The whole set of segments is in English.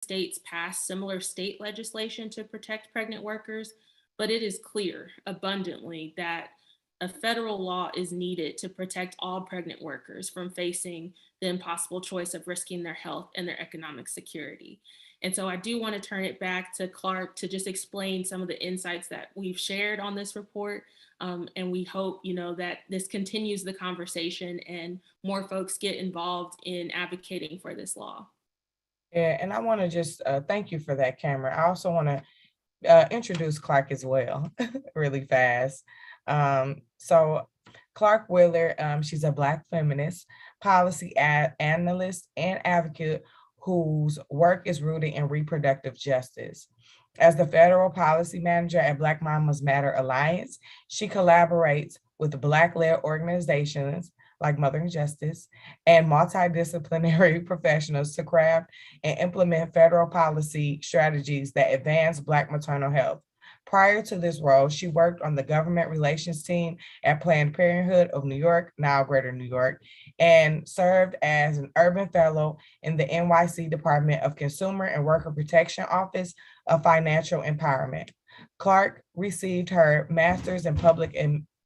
states passed similar state legislation to protect pregnant workers, but it is clear abundantly that a federal law is needed to protect all pregnant workers from facing the impossible choice of risking their health and their economic security. And so I do want to turn it back to Clark to just explain some of the insights that we've shared on this report. And we hope, that this continues the conversation and more folks get involved in advocating for this law. Yeah, and I want to just thank you for that, Cameron. I also want to introduce Clark as well, really fast. So Clark Wheeler, she's a Black feminist, policy analyst, and advocate whose work is rooted in reproductive justice. As the federal policy manager at Black Mamas Matter Alliance, she collaborates with Black-led organizations like Mothering Justice and multidisciplinary professionals to craft and implement federal policy strategies that advance Black maternal health. Prior to this role, she worked on the government relations team at Planned Parenthood of New York, now Greater New York, and served as an urban fellow in the NYC Department of Consumer and Worker Protection Office of Financial Empowerment. Clark received her master's in public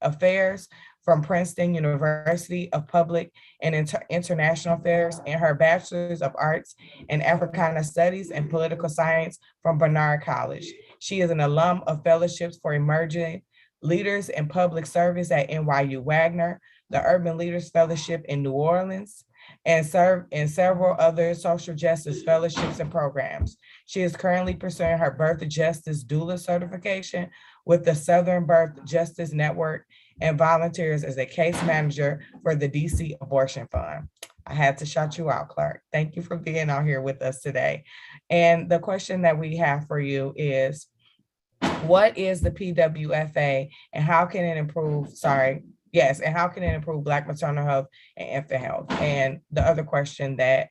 affairs from Princeton University of Public and International Affairs and her bachelor's of arts in Africana Studies and Political Science from Barnard College. She is an alum of fellowships for emerging leaders in public service at NYU Wagner, the Urban Leaders Fellowship in New Orleans, and served in several other social justice fellowships and programs. She is currently pursuing her birth justice doula certification with the Southern Birth Justice Network and volunteers as a case manager for the DC Abortion Fund. I had to shout you out, Clark. Thank you for being out here with us today. And the question that we have for you is, what is the PWFA and how can it improve, and how can it improve Black maternal health and infant health? And the other question that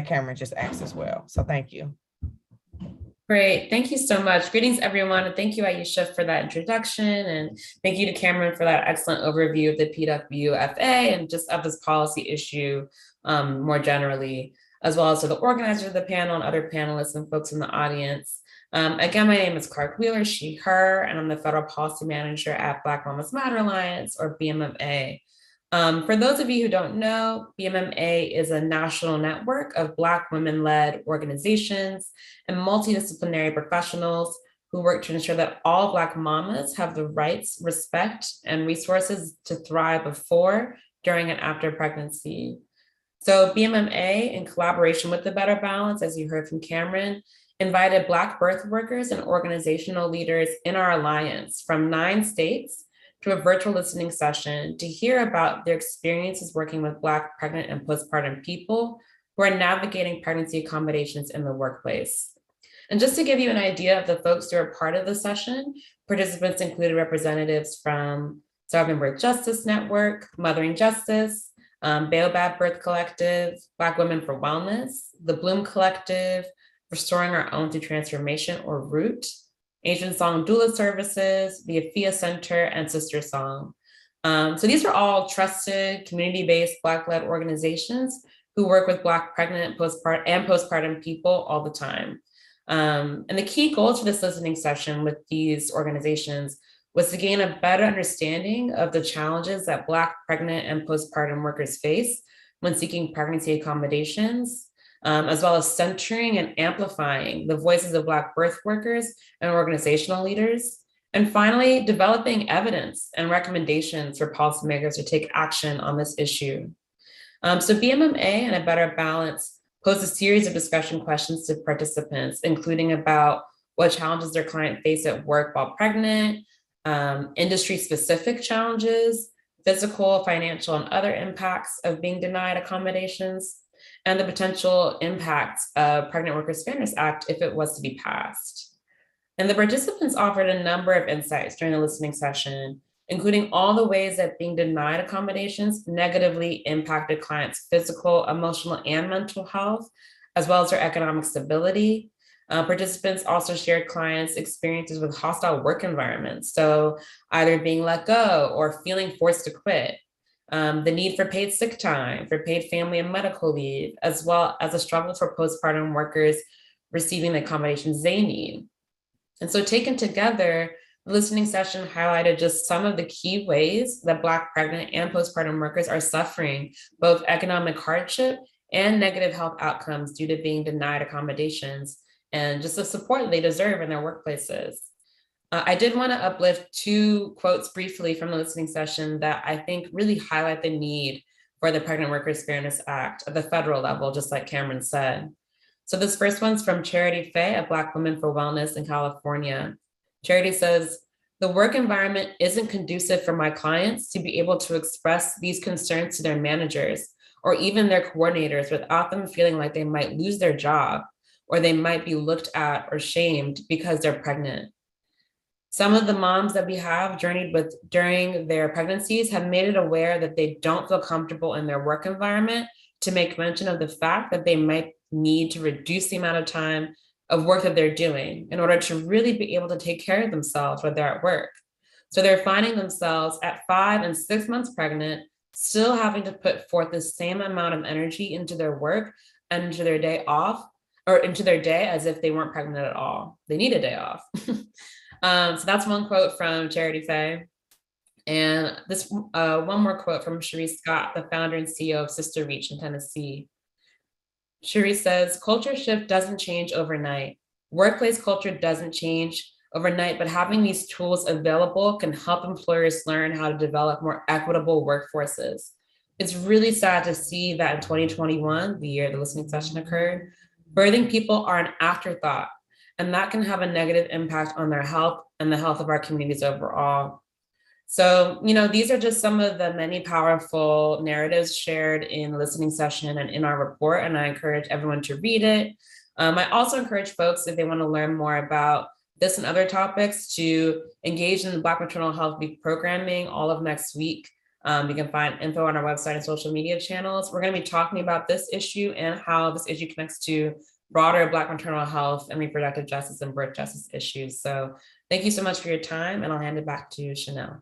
Cameron just asked as well. So thank you. Great. Thank you so much. Greetings, everyone. And thank you, Aisha, for that introduction. And thank you to Cameron for that excellent overview of the PWFA and just of this policy issue more generally, as well as to the organizer of the panel and other panelists and folks in the audience. Again, my name is Clark Wheeler, she, her, and I'm the Federal Policy Manager at Black Mamas Matter Alliance, or BMMA. For those of you who don't know, BMMA is a national network of Black women-led organizations and multidisciplinary professionals who work to ensure that all Black mamas have the rights, respect, and resources to thrive before, during, and after pregnancy. So BMMA, in collaboration with the Better Balance, as you heard from Cameron, invited Black birth workers and organizational leaders in our alliance from 9 states to a virtual listening session to hear about their experiences working with Black pregnant and postpartum people who are navigating pregnancy accommodations in the workplace. And just to give you an idea of the folks who are part of the session, participants included representatives from Southern Birth Justice Network, Mothering Justice, Baobab Birth Collective, Black Women for Wellness, the Bloom Collective, Restoring Our Own Through Transformation, or ROOT, Asian Song Doula Services, the Afia Center, and Sister Song. So these are all trusted, community-based Black-led organizations who work with Black pregnant and postpartum people all the time. And the key goals for this listening session with these organizations was to gain a better understanding of the challenges that Black pregnant and postpartum workers face when seeking pregnancy accommodations, as well as centering and amplifying the voices of Black birth workers and organizational leaders. And finally, developing evidence and recommendations for policymakers to take action on this issue. So BMMA and A Better Balance posed a series of discussion questions to participants, including about what challenges their client face at work while pregnant, industry-specific challenges, physical, financial, and other impacts of being denied accommodations, and the potential impacts of Pregnant Workers Fairness Act if it was to be passed. And the participants offered a number of insights during the listening session, including all the ways that being denied accommodations negatively impacted clients' physical, emotional, and mental health, as well as their economic stability. Participants also shared clients' experiences with hostile work environments, so either being let go or feeling forced to quit. The need for paid sick time, for paid family and medical leave, as well as a struggle for postpartum workers receiving the accommodations they need. And so taken together, the listening session highlighted just some of the key ways that Black pregnant and postpartum workers are suffering both economic hardship and negative health outcomes due to being denied accommodations and just the support they deserve in their workplaces. I did want to uplift two quotes briefly from the listening session that I think really highlight the need for the Pregnant Workers Fairness Act at the federal level, just like Cameron said. So this first one's from Charity Faye, a Black woman for wellness in California. Charity says, "The work environment isn't conducive for my clients to be able to express these concerns to their managers or even their coordinators without them feeling like they might lose their job or they might be looked at or shamed because they're pregnant. Some of the moms that we have journeyed with during their pregnancies have made it aware that they don't feel comfortable in their work environment to make mention of the fact that they might need to reduce the amount of time of work that they're doing in order to really be able to take care of themselves when they're at work. So they're finding themselves at 5 and 6 months pregnant, still having to put forth the same amount of energy into their work and into their day off, or into their day as if they weren't pregnant at all. They need a day off." So that's one quote from Charity Faye. And this one more quote from Cherie Scott, the founder and CEO of Sister Reach in Tennessee. Cherie says, "Culture shift doesn't change overnight. Workplace culture doesn't change overnight, but having these tools available can help employers learn how to develop more equitable workforces. It's really sad to see that in 2021, the year the listening session occurred, birthing people are an afterthought, and that can have a negative impact on their health and the health of our communities overall." So, these are just some of the many powerful narratives shared in the listening session and in our report, and I encourage everyone to read it. I also encourage folks, if they want to learn more about this and other topics, to engage in the Black Maternal Health Week programming all of next week. You can find info on our website and social media channels. We're going to be talking about this issue and how this issue connects to broader Black maternal health and reproductive justice and birth justice issues. So thank you so much for your time, and I'll hand it back to Chanel.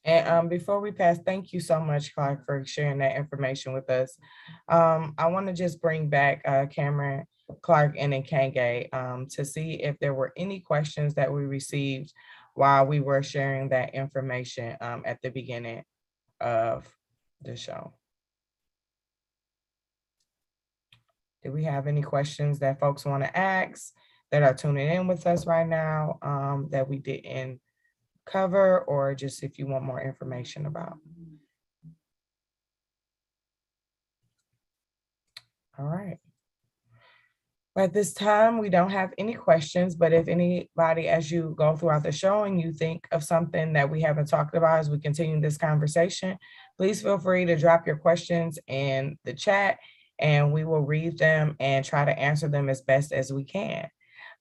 And before we pass, thank you so much, Clark, for sharing that information with us. I want to just bring back Cameron, Clark, and Nkenge to see if there were any questions that we received while we were sharing that information at the beginning of the show. Do we have any questions that folks want to ask that are tuning in with us right now that we didn't cover, or just if you want more information about? All right. At this time, we don't have any questions, but if anybody, as you go throughout the show and you think of something that we haven't talked about as we continue this conversation, please feel free to drop your questions in the chat and we will read them and try to answer them as best as we can.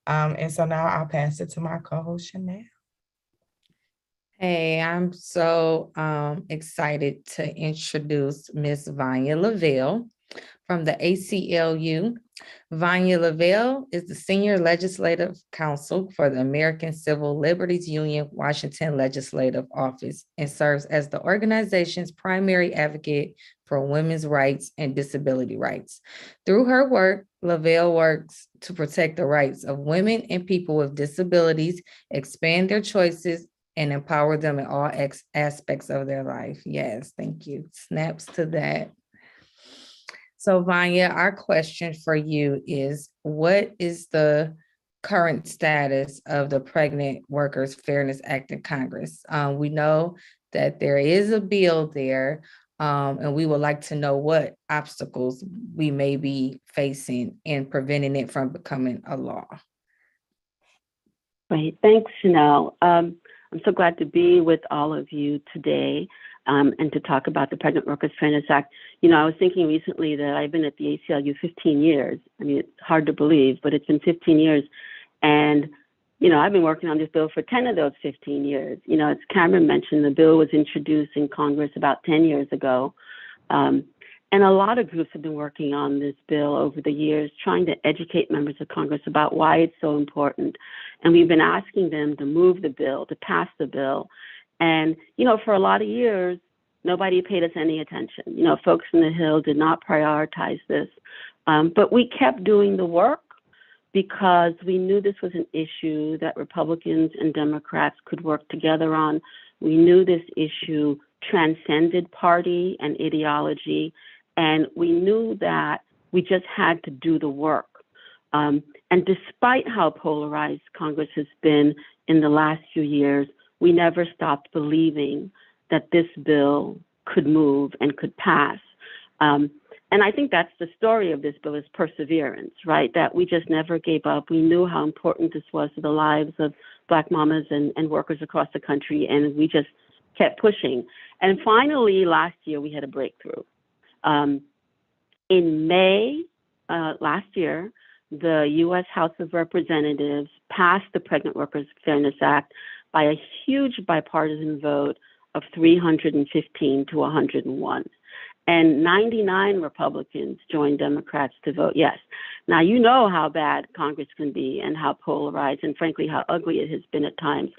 And so now I'll pass it to my co-host, Chanel. Hey, I'm so excited to introduce Miss Vanya Lavelle from the ACLU. Vanya Lavelle is the Senior Legislative Counsel for the American Civil Liberties Union, Washington Legislative Office, and serves as the organization's primary advocate for women's rights and disability rights. Through her work, Lavelle works to protect the rights of women and people with disabilities, expand their choices, and empower them in all aspects of their life. Yes, thank you. Snaps to that. So Vanya, our question for you is, what is the current status of the Pregnant Workers Fairness Act in Congress? We know that there is a bill there, and we would like to know what obstacles we may be facing in preventing it from becoming a law. Great, thanks, Chanel. I'm so glad to be with all of you today and to talk about the Pregnant Workers Fairness Act. I was thinking recently that I've been at the ACLU 15 years. I mean, it's hard to believe, but it's been 15 years. And, I've been working on this bill for 10 of those 15 years. As Cameron mentioned, the bill was introduced in Congress about 10 years ago. And a lot of groups have been working on this bill over the years, trying to educate members of Congress about why it's so important. And we've been asking them to move the bill, to pass the bill. And, for a lot of years, nobody paid us any attention. Folks in the Hill did not prioritize this. But we kept doing the work because we knew this was an issue that Republicans and Democrats could work together on. We knew this issue transcended party and ideology, and we knew that we just had to do the work. And despite how polarized Congress has been in the last few years, we never stopped believing that this bill could move and could pass. And I think that's the story of this bill, is perseverance, right? That we just never gave up. We knew how important this was to the lives of Black mamas and workers across the country, and we just kept pushing. And finally, last year, we had a breakthrough. In May last year, the U.S. House of Representatives passed the Pregnant Workers Fairness Act by a huge bipartisan vote of 315 to 101. And 99 Republicans joined Democrats to vote yes. Now, you know how bad Congress can be and how polarized and, frankly, how ugly it has been at times.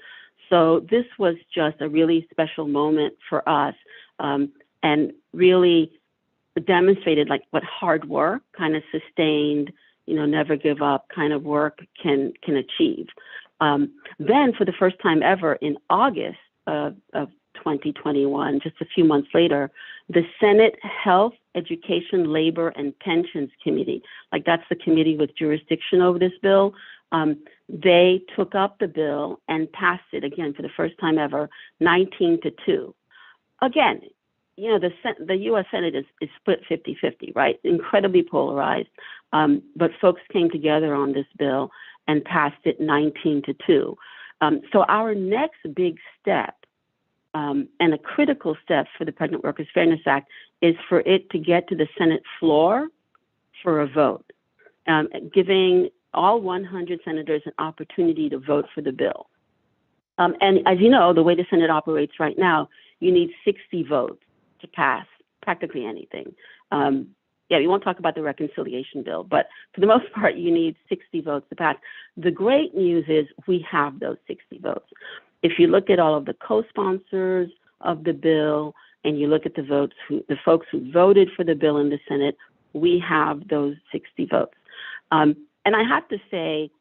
So this was just a really special moment for us, and really demonstrated like what hard work, kind of sustained, never give up kind of work can achieve. Then for the first time ever in August of 2021, just a few months later, the Senate Health, Education, Labor, and Pensions Committee, like that's the committee with jurisdiction over this bill, they took up the bill and passed it again for the first time ever, 19-2. Again, the U.S. Senate is split 50-50, right? Incredibly polarized, but folks came together on this bill and passed it 19-2. So our next big step, and a critical step for the Pregnant Workers Fairness Act, is for it to get to the Senate floor for a vote, giving all 100 senators an opportunity to vote for the bill. And as you know, the way the Senate operates right now, you need 60 votes to pass practically anything. We won't talk about the reconciliation bill, but for the most part, you need 60 votes to pass. The great news is we have those 60 votes. If you look at all of the co-sponsors of the bill and you look at the folks who voted for the bill in the Senate, we have those 60 votes. And I have to say,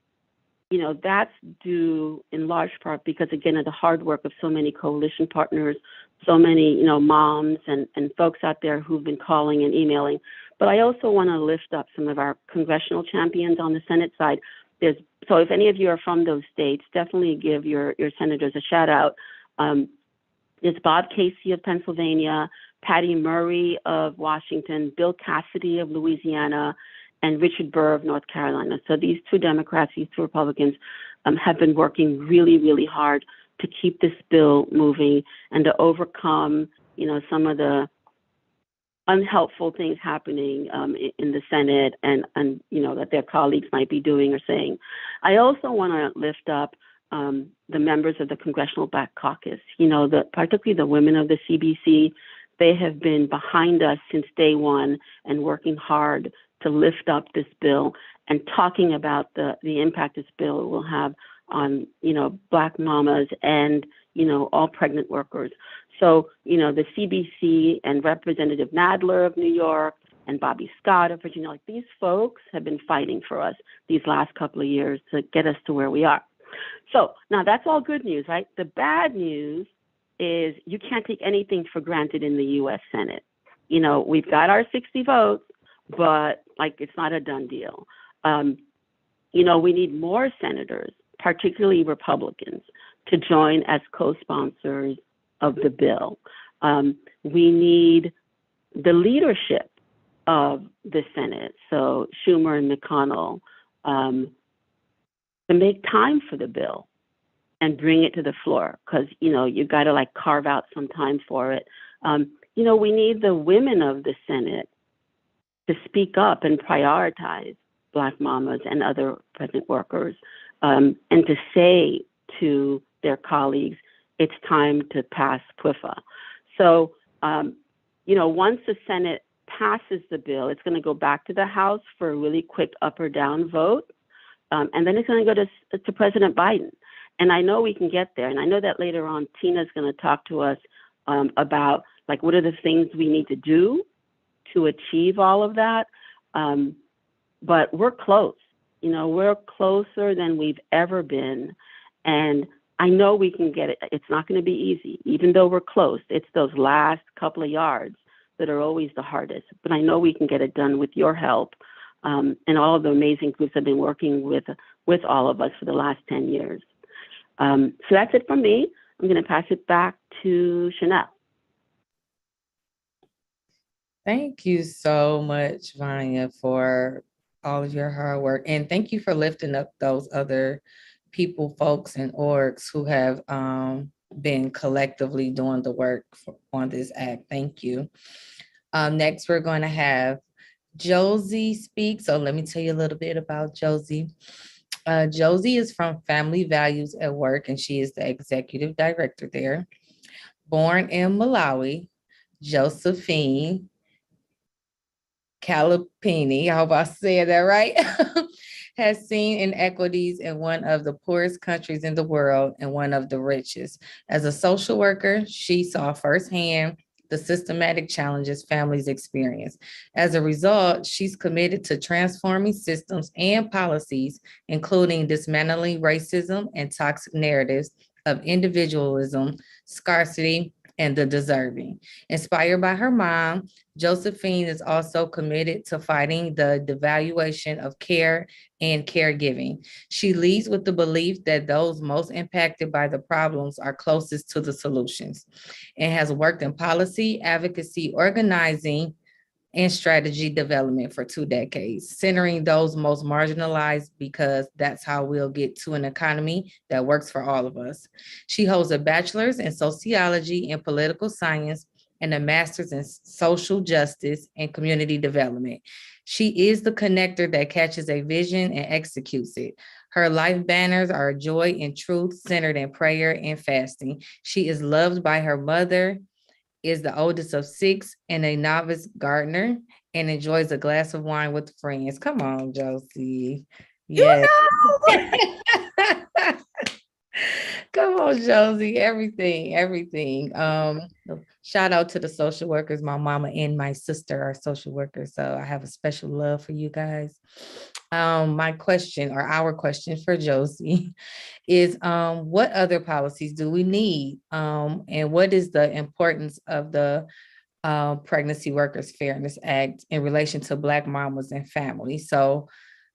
that's due in large part because, again, of the hard work of so many coalition partners, so many, moms and folks out there who've been calling and emailing. But I also want to lift up some of our congressional champions on the Senate side. So if any of you are from those states, definitely give your senators a shout out. There's Bob Casey of Pennsylvania, Patty Murray of Washington, Bill Cassidy of Louisiana, and Richard Burr of North Carolina. So these two Democrats, these two Republicans have been working really, really hard to keep this bill moving and to overcome, some of the unhelpful things happening in the Senate and that their colleagues might be doing or saying. I also want to lift up the members of the Congressional Black Caucus, particularly the women of the CBC. They have been behind us since day one and working hard to lift up this bill and talking about the impact this bill will have on, Black mamas and, all pregnant workers. So, the CBC and Representative Nadler of New York and Bobby Scott of Virginia, like these folks have been fighting for us these last couple of years to get us to where we are. So now that's all good news, right? The bad news is you can't take anything for granted in the U.S. Senate. We've got our 60 votes, but it's not a done deal. We need more senators, particularly Republicans, to join as co-sponsors of the bill. We need the leadership of the Senate, so Schumer and McConnell, to make time for the bill and bring it to the floor, because you got to carve out some time for it. We need the women of the Senate to speak up and prioritize Black mamas and other pregnant workers, and to say to their colleagues, it's time to pass PWFA. So, once the Senate passes the bill, it's going to go back to the House for a really quick up or down vote, and then it's going to go to President Biden. And I know we can get there, and I know that later on Tina's going to talk to us about what are the things we need to do to achieve all of that. but we're close. We're closer than we've ever been. And I know we can get it. It's not going to be easy, even though we're close. It's those last couple of yards that are always the hardest. But I know we can get it done with your help, and all of the amazing groups have been working with all of us for the last 10 years. So that's it from me. I'm going to pass it back to Chanel. Thank you so much, Vanya, for all of your hard work. And thank you for lifting up those other people, folks, and orgs who have been collectively doing the work on this act. Thank you. Next, we're going to have Josie speak. So let me tell you a little bit about Josie. Josie is from Family Values at Work, and she is the executive director there. Born in Malawi, Josephine Calipini, I hope I said that right, has seen inequities in one of the poorest countries in the world and one of the richest. As a social worker, she saw firsthand the systematic challenges families experience. As a result, she's committed to transforming systems and policies, including dismantling racism and toxic narratives of individualism, scarcity, and the deserving. Inspired by her mom, Josephine is also committed to fighting the devaluation of care and caregiving. She leads with the belief that those most impacted by the problems are closest to the solutions, and has worked in policy, advocacy, organizing, and strategy development for 2 decades, centering those most marginalized, because that's how we'll get to an economy that works for all of us. She holds a bachelor's in sociology and political science and a master's in social justice and community development. She is the connector that catches a vision and executes it. Her life banners are joy and truth, centered in prayer and fasting. She is loved by her mother, is the oldest of 6 and a novice gardener, and enjoys a glass of wine with friends. Come on, Josie. Yes. Come on, Josie. Everything. Shout out to the social workers. My mama and my sister are social workers, so I have a special love for you guys. My question, or our question for Josie, is what other policies do we need? And what is the importance of the Pregnancy Workers Fairness Act in relation to Black mamas and families? So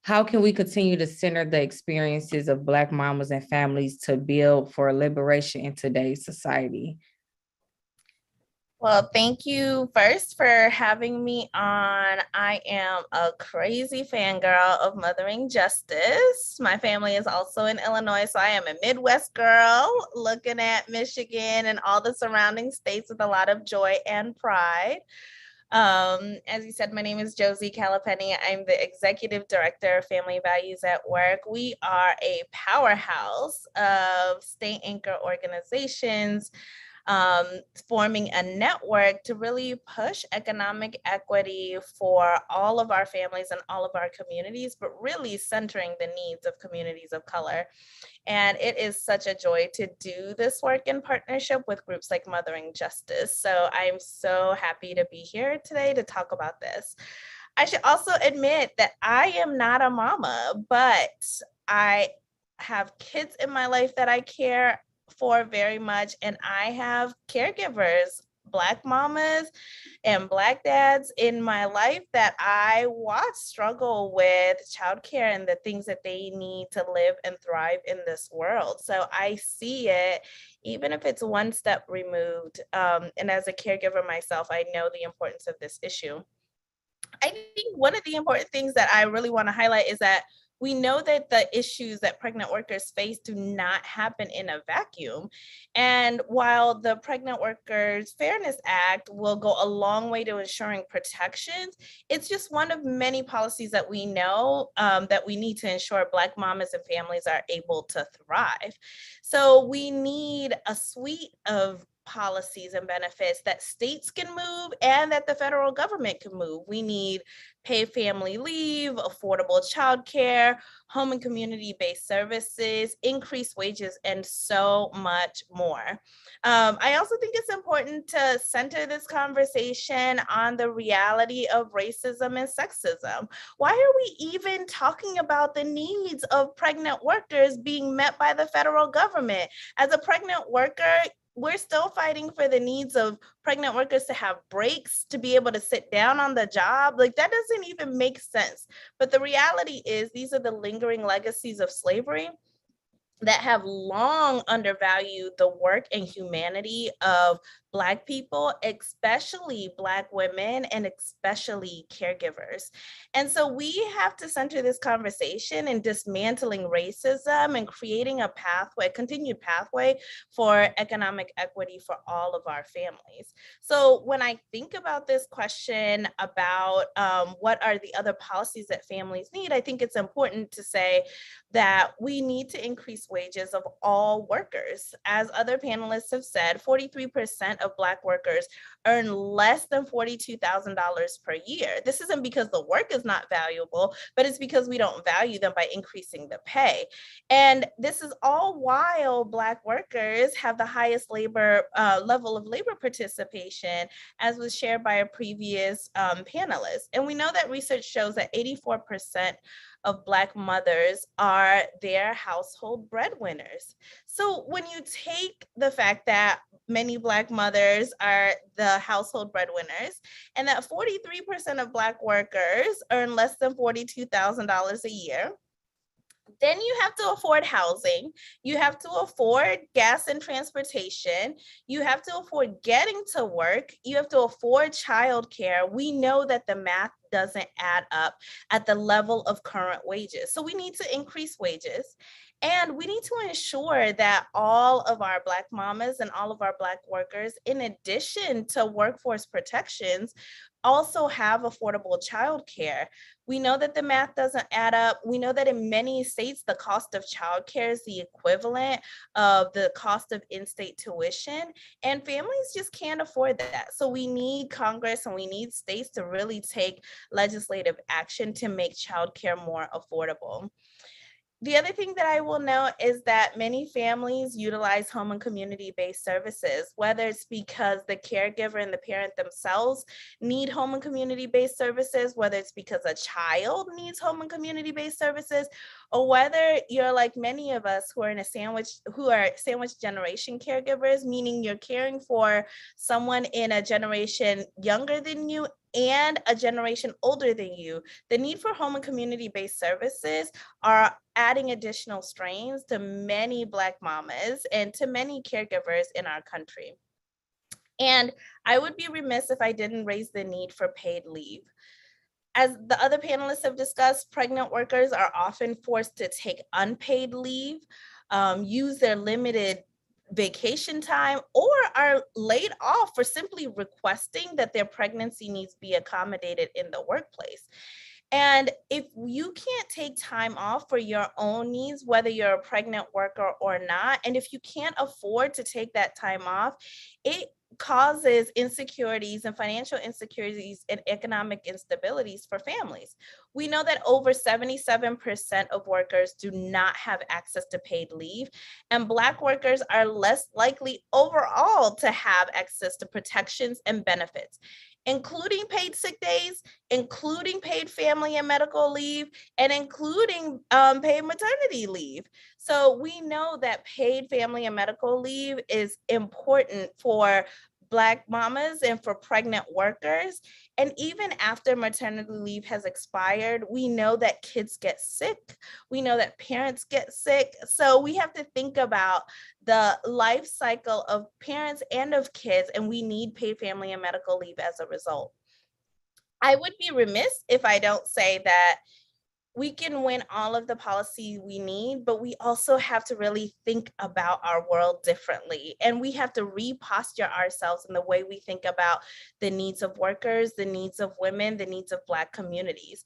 how can we continue to center the experiences of Black mamas and families to build for liberation in today's society? Well, thank you first for having me on. I am a crazy fangirl of Mothering Justice. My family is also in Illinois, so I am a Midwest girl looking at Michigan and all the surrounding states with a lot of joy and pride. As you said, my name is Josie Calipeni. I'm the executive director of Family Values at Work. We are a powerhouse of state anchor organizations, forming a network to really push economic equity for all of our families and all of our communities, but really centering the needs of communities of color. And it is such a joy to do this work in partnership with groups like Mothering Justice. So I'm so happy to be here today to talk about this. I should also admit that I am not a mama, but I have kids in my life that I care for very much. And I have caregivers, Black mamas and Black dads in my life that I watch struggle with childcare and the things that they need to live and thrive in this world. So I see it, even if it's one step removed. And as a caregiver myself, I know the importance of this issue. I think one of the important things that I really want to highlight is that we know that the issues that pregnant workers face do not happen in a vacuum. And while the Pregnant Workers Fairness Act will go a long way to ensuring protections, it's just one of many policies that we know that we need to ensure Black mamas and families are able to thrive. So we need a suite of policies and benefits that states can move and that the federal government can move. We need paid family leave, affordable childcare, home and community-based services, increased wages, and so much more. I also think it's important to center this conversation on the reality of racism and sexism. Why are we even talking about the needs of pregnant workers being met by the federal government? As a pregnant worker, we're still fighting for the needs of pregnant workers to have breaks, to be able to sit down on the job. Like, that doesn't even make sense. But the reality is, these are the lingering legacies of slavery that have long undervalued the work and humanity of Black people, especially Black women, and especially caregivers. And so we have to center this conversation in dismantling racism and creating a pathway, continued pathway for economic equity for all of our families. So when I think about this question about what are the other policies that families need, I think it's important to say that we need to increase wages of all workers. As other panelists have said, 43% of Black workers earn less than $42,000 per year. This isn't because the work is not valuable, but it's because we don't value them by increasing the pay. And this is all while Black workers have the highest level of labor participation, as was shared by a previous panelist. And we know that research shows that 84% of Black mothers are their household breadwinners. So when you take the fact that many Black mothers are the household breadwinners, and that 43% of Black workers earn less than $42,000 a year, then you have to afford housing, you have to afford gas and transportation, you have to afford getting to work, you have to afford childcare. We know that the math doesn't add up at the level of current wages. So we need to increase wages. And we need to ensure that all of our Black mamas and all of our Black workers, in addition to workforce protections, also have affordable childcare. We know that the math doesn't add up. We know that in many states, the cost of childcare is the equivalent of the cost of in-state tuition, and families just can't afford that. So we need Congress and we need states to really take legislative action to make childcare more affordable. The other thing that I will note is that many families utilize home and community-based services, whether it's because the caregiver and the parent themselves need home and community-based services, whether it's because a child needs home and community-based services, or whether you're like many of us who are sandwich generation caregivers, meaning you're caring for someone in a generation younger than you and a generation older than you. The need for home and community-based services are adding additional strains to many Black mamas and to many caregivers in our country. And I would be remiss if I didn't raise the need for paid leave. As the other panelists have discussed, pregnant workers are often forced to take unpaid leave, use their limited vacation time, or are laid off for simply requesting that their pregnancy needs be accommodated in the workplace. And if you can't take time off for your own needs, whether you're a pregnant worker or not, and if you can't afford to take that time off, it causes insecurities and financial insecurities and economic instabilities for families. We know that over 77% of workers do not have access to paid leave, and Black workers are less likely overall to have access to protections and benefits, including paid sick days, including paid family and medical leave, and including paid maternity leave. So we know that paid family and medical leave is important for Black mamas and for pregnant workers. And even after maternity leave has expired, we know that kids get sick. We know that parents get sick. So we have to think about the life cycle of parents and of kids, and we need paid family and medical leave as a result. I would be remiss if I don't say that we can win all of the policy we need, but we also have to really think about our world differently. And we have to reposture ourselves in the way we think about the needs of workers, the needs of women, the needs of Black communities.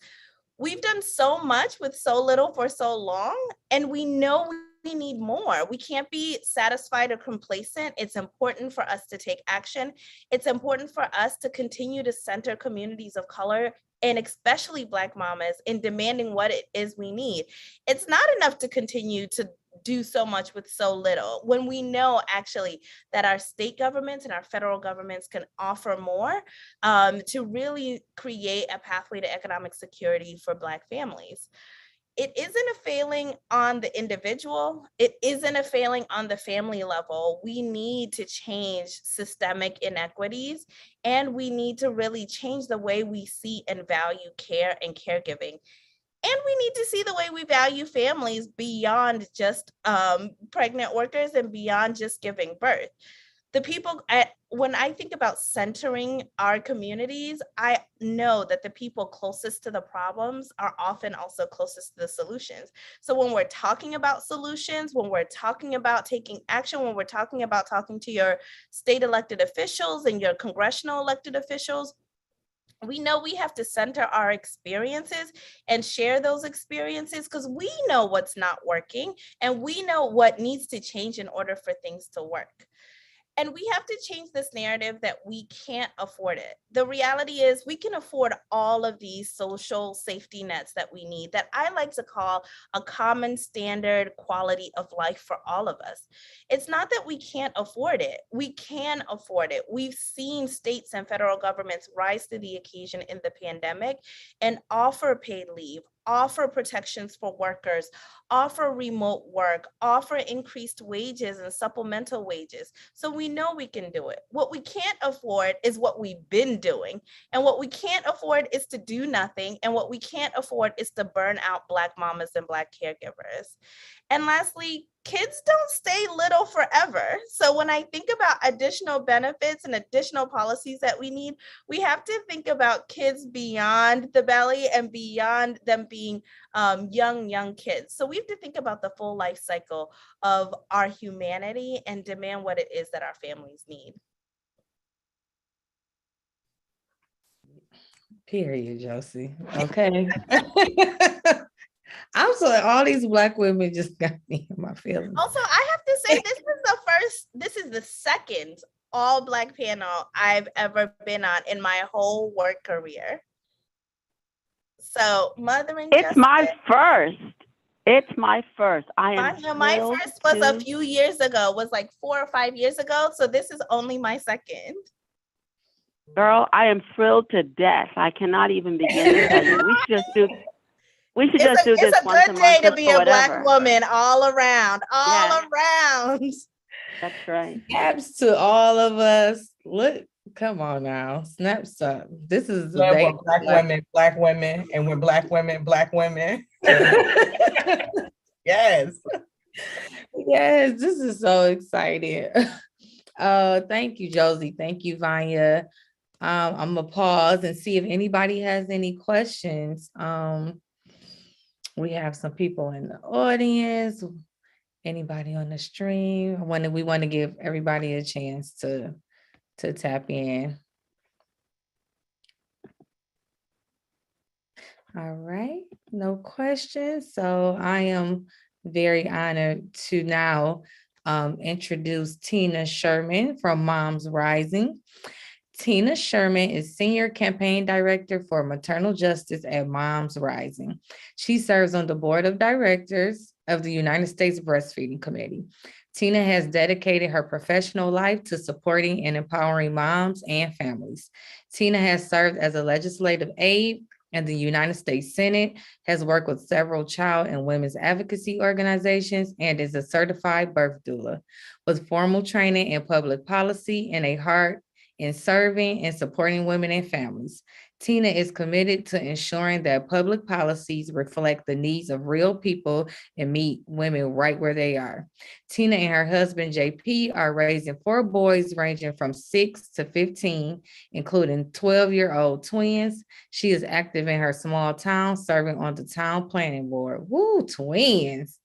We've done so much with so little for so long, and we know we need more. We can't be satisfied or complacent. It's important for us to take action. It's important for us to continue to center communities of color and especially Black mamas, in demanding what it is we need. It's not enough to continue to do so much with so little, when we know actually that our state governments and our federal governments can offer more to really create a pathway to economic security for Black families. It isn't a failing on the individual. It isn't a failing on the family level. We need to change systemic inequities, and we need to really change the way we see and value care and caregiving. And we need to see the way we value families beyond just pregnant workers and beyond just giving birth. When I think about centering our communities, I know that the people closest to the problems are often also closest to the solutions. So when we're talking about solutions, when we're talking about taking action, when we're talking about talking to your state elected officials and your congressional elected officials, we know we have to center our experiences and share those experiences, because we know what's not working and we know what needs to change in order for things to work. And we have to change this narrative that we can't afford it. The reality is we can afford all of these social safety nets that we need, that I like to call a common standard quality of life for all of us. It's not that we can't afford it. We can afford it. We've seen states and federal governments rise to the occasion in the pandemic and offer paid leave, offer protections for workers, offer remote work, offer increased wages and supplemental wages. So we know we can do it. What we can't afford is what we've been doing. And what we can't afford is to do nothing. And what we can't afford is to burn out Black mamas and Black caregivers. And lastly, kids don't stay little forever. So when I think about additional benefits and additional policies that we need, we have to think about kids beyond the belly and beyond them being young kids. So we have to think about the full life cycle of our humanity and demand what it is that our families need. Period, Josie. Okay. I'm sorry, all these Black women just got me in my feelings. Also, I have to say, this is the second all Black panel I've ever been on in my whole work career. So mothering It's my first. It's my first. My first was a few years ago, was like 4 or 5 years ago. So this is only my second. Girl, I am thrilled to death. I cannot even begin to tell you. We should just do this once a month. It's a good day to be a Black woman all around. That's right. Snaps to all of us. Look, come on now. Snaps up. This is the day. Black women, and we're Black women, Black women. Yes. Yes, this is so exciting. Thank you, Josie. Thank you, Vanya. I'm gonna pause and see if anybody has any questions. We have some people in the audience. Anybody on the stream? We want to give everybody a chance to tap in. All right, no questions. So I am very honored to now introduce Tina Sherman from Moms Rising. Tina Sherman is Senior Campaign Director for Maternal Justice at Moms Rising. She serves on the Board of Directors of the United States Breastfeeding Committee. Tina has dedicated her professional life to supporting and empowering moms and families. Tina has served as a legislative aide in the United States Senate, has worked with several child and women's advocacy organizations, and is a certified birth doula with formal training in public policy and a heart in serving and supporting women and families. Tina is committed to ensuring that public policies reflect the needs of real people and meet women right where they are. Tina and her husband, JP, are raising 4 boys ranging from 6 to 15, including 12-year-old twins. She is active in her small town, serving on the town planning board. Woo, twins.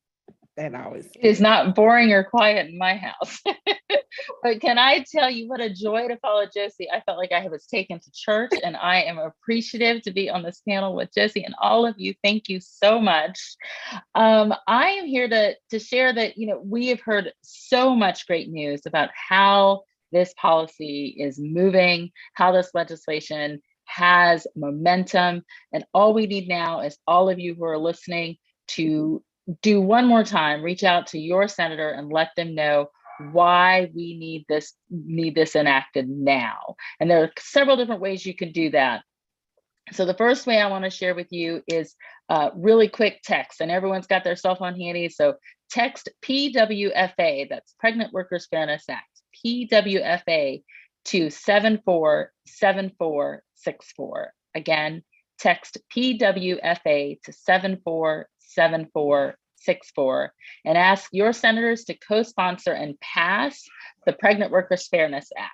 That always is not boring or quiet in my house. But can I tell you what a joy to follow Josie? I felt like I was taken to church, and I am appreciative to be on this panel with Josie and all of you. Thank you so much. I am here to share that, we have heard so much great news about how this policy is moving, how this legislation has momentum. And all we need now is all of you who are listening to do one more time, reach out to your senator and let them know why we need this enacted now. And there are several different ways you can do that. So the first way I want to share with you is really quick text, and everyone's got their cell phone handy. So text PWFA, that's Pregnant Workers Fairness Act, PWFA to 747464. Again, text PWFA to 747464 and ask your senators to co-sponsor and pass the Pregnant Workers Fairness Act.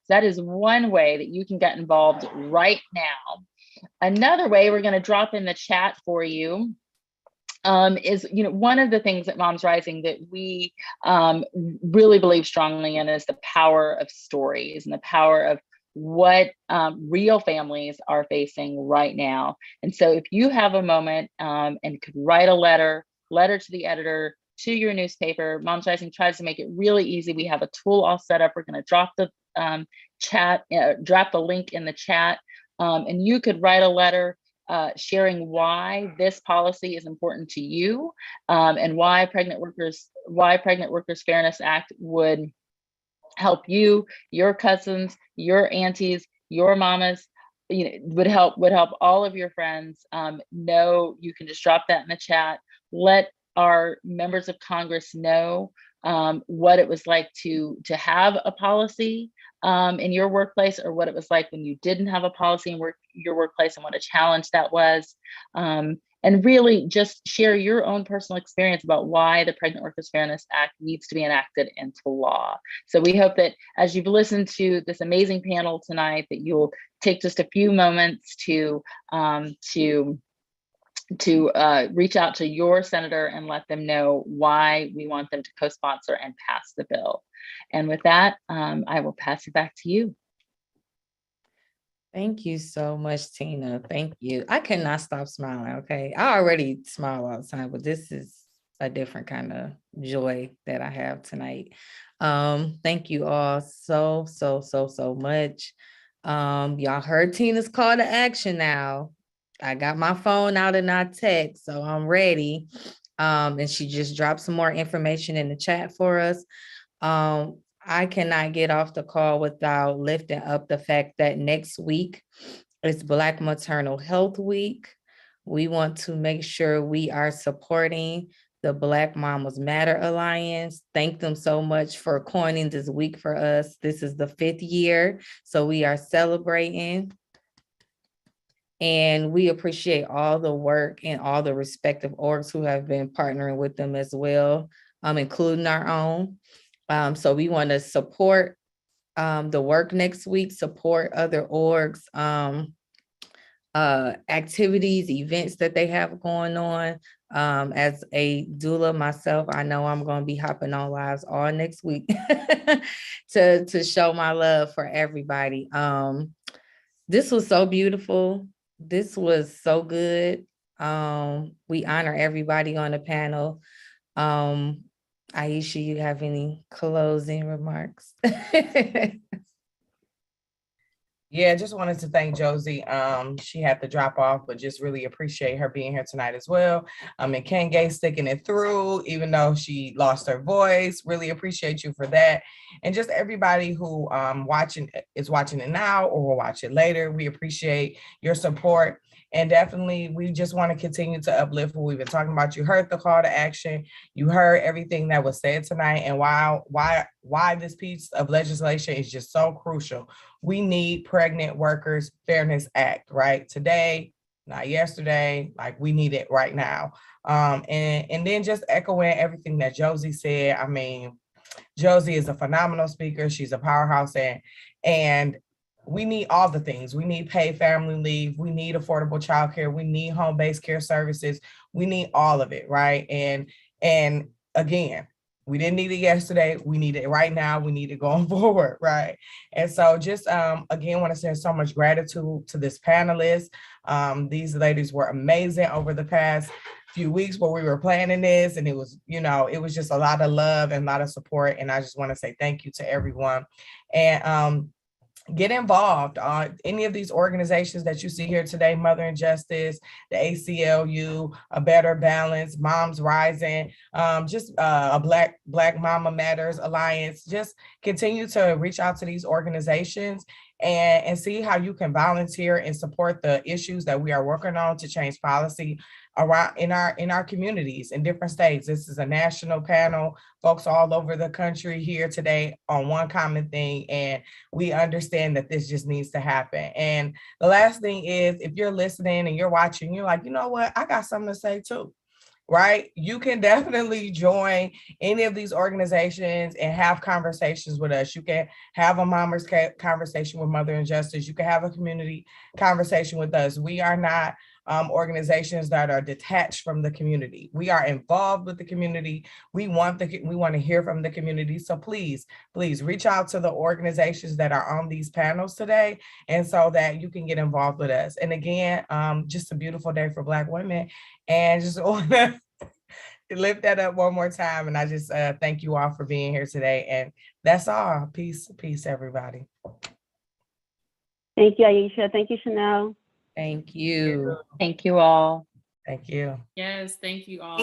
That is one way that you can get involved right now. Another way we're going to drop in the chat for you is, one of the things at Moms Rising that we really believe strongly in is the power of stories and the power of what real families are facing right now. And so if you have a moment and could write a letter to the editor, to your newspaper, Moms Rising tries to make it really easy. We have a tool all set up. We're going to drop the drop the link in the chat. And you could write a letter sharing why this policy is important to you, and why Pregnant Workers Fairness Act would help you, your cousins, your aunties, your mamas, would help all of your friends know. You can just drop that in the chat. Let our members of Congress know what it was like to have a policy in your workplace, or what it was like when you didn't have a policy in your workplace, and what a challenge that was. And really just share your own personal experience about why the Pregnant Workers Fairness Act needs to be enacted into law. So we hope that as you've listened to this amazing panel tonight, that you'll take just a few moments to reach out to your senator and let them know why we want them to co-sponsor and pass the bill. And with that, I will pass it back to you. Thank you so much, Tina. Thank you. I cannot stop smiling, okay? I already smile all the time, but this is a different kind of joy that I have tonight. Thank you all so much. Y'all heard Tina's call to action now. I got my phone out and I text, so I'm ready. And she just dropped some more information in the chat for us. I cannot get off the call without lifting up the fact that next week is Black Maternal Health Week. We want to make sure we are supporting the Black Mamas Matter Alliance. Thank them so much for coining this week for us. This is the 5th year, so we are celebrating. And we appreciate all the work and all the respective orgs who have been partnering with them as well, including our own. So we want to support the work next week, support other orgs, activities, events that they have going on. As a doula myself, I know I'm going to be hopping on lives all next week to show my love for everybody. This was so beautiful. This was so good. We honor everybody on the panel. Aisha, you have any closing remarks? Yeah, just wanted to thank Josie. She had to drop off, but just really appreciate her being here tonight as well. And Ken Gay sticking it through, even though she lost her voice. Really appreciate you for that. And just everybody who is watching it now or will watch it later. We appreciate your support. And definitely, we just want to continue to uplift what we've been talking about. You heard the call to action. You heard everything that was said tonight, and why this piece of legislation is just so crucial. We need Pregnant Workers Fairness Act, right? Today, not yesterday, like we need it right now. And then just echoing everything that Josie said. I mean, Josie is a phenomenal speaker. She's a powerhouse, and we need all the things. We need paid family leave. We need affordable childcare. We need home-based care services. We need all of it, right? And again, we didn't need it yesterday. We need it right now. We need it going forward, right? And so just, again, want to send so much gratitude to this panelist. These ladies were amazing over the past few weeks where we were planning this, and it was, it was just a lot of love and a lot of support. And I just want to say thank you to everyone. And get involved. Any of these organizations that you see here today, Mother and Justice, the ACLU, A Better Balance, Moms Rising, just a Black Mama Matters Alliance. Just continue to reach out to these organizations and see how you can volunteer and support the issues that we are working on to change policy around in our communities in different states. This is a national panel, folks all over the country here today on one common thing, and we understand that this just needs to happen. And the last thing is, if you're listening and you're watching, you're like, you know what, I got something to say too. Right? You can definitely join any of these organizations and have conversations with us. You can have a mama's conversation with Mother and Justice. You can have a community conversation with us. We are not organizations that are detached from the community. We are involved with the community. We want to hear from the community. So please reach out to the organizations that are on these panels today, and so that you can get involved with us. And again, just a beautiful day for Black women. And just want to lift that up one more time. And I just thank you all for being here today. And that's all. Peace, everybody. Thank you, Aisha. Thank you, Chanel. Thank you. Thank you all. Thank you. Yes, thank you all.